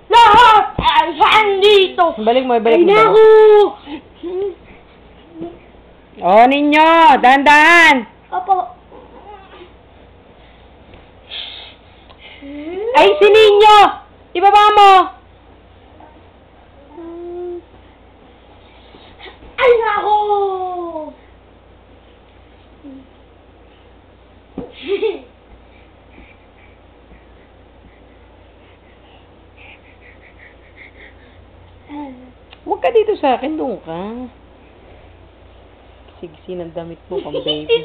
Lahat ay dito. Balik mo, balik mo. Ay, naku! Oh, ninyo! Dahan-dahan! Opo. Ay, si Ninyo! Ibaba mo! Ay, naku! Huwag ka dito sa akin, doon ka. Sigsi ng damit mo, pang baby.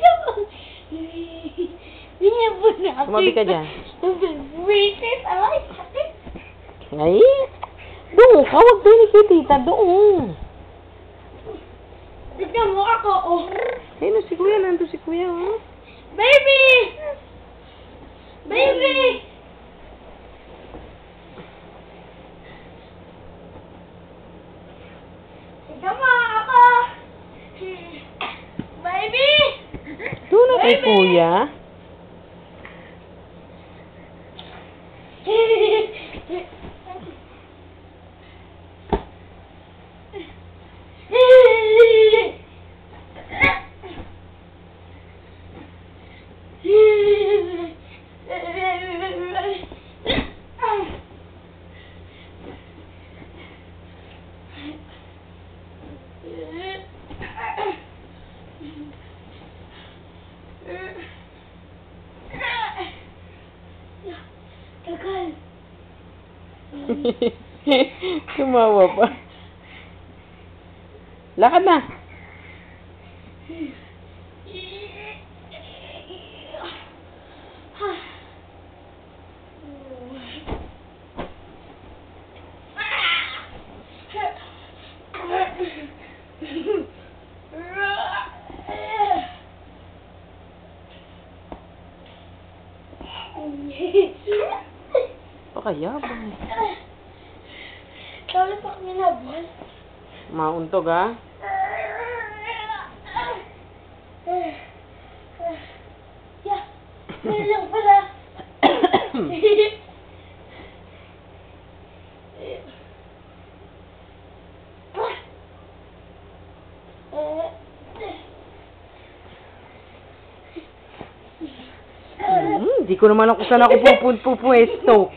Hindi po na. Tumabi ka dyan. Waited, alay, sakit. Ay, doon ka, huwag din si tita, doon. Tignan mo ako, oh. Ayun, si kuya, nandun si kuya, oh. Baby! Baby! Tignan mo ako. Baby! Doon na kay kuya. Tagal. Tumawa pa. Lakad na. Pakayabang. Tawag pa kami na buwan. Mauntog, ha? Yeah, may lang pala. Di ko naman kung saan ako pupuesto.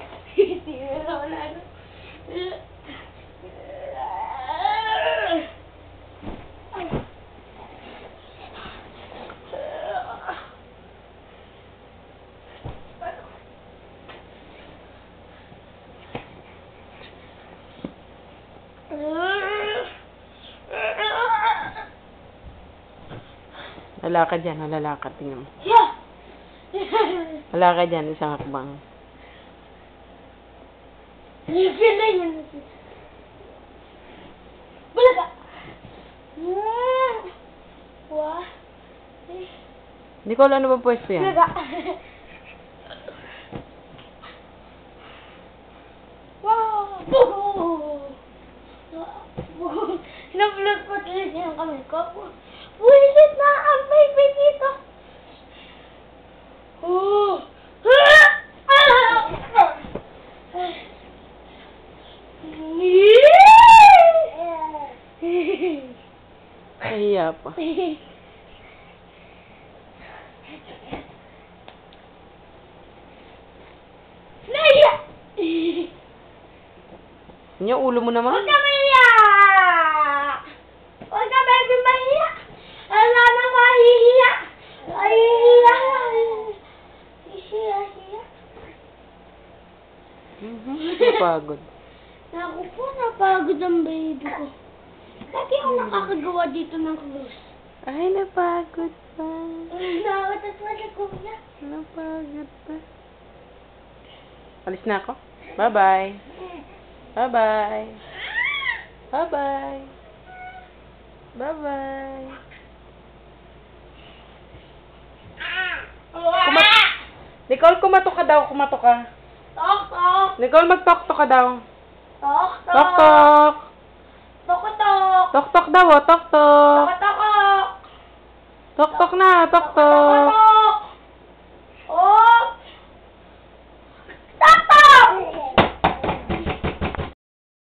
Lalakad yan, lalakad. Tingnan mo. Yeah. Lalakad yan, isang hakbang. Feel na yun. Bulaga. Wah. Nicole, ano ba pwesto yan? Bulaga. Wow. Hinapulot ko tuloy yung kamay ko. Buwisit na ang baby dito. Oh. Kaya pa. Naya! Yung ulo mo naman? Huwag ka mahiya! Huwag ka baby mahiya! Wala na mahihiya! Mahihiya! Hiya. Napagod. Naku po, napagod ang baby ko. Lagi ako nakakagawa dito ng cruise. Ay, napagod pa. Nakatas mo na kuya. Napagod pa. Alis na ako. Bye-bye. Bye-bye. Bye-bye. Bye-bye. Nicole, kumatok ka daw. Kumatok ka. Tok, tok. Nicole, mag-tok-tok ka daw. Tok, tok. Tok-tok. Tok, tok. Tok-tok daw, oh. Tok-tok. Tok, tok. Tok-tok na. Tok-tok.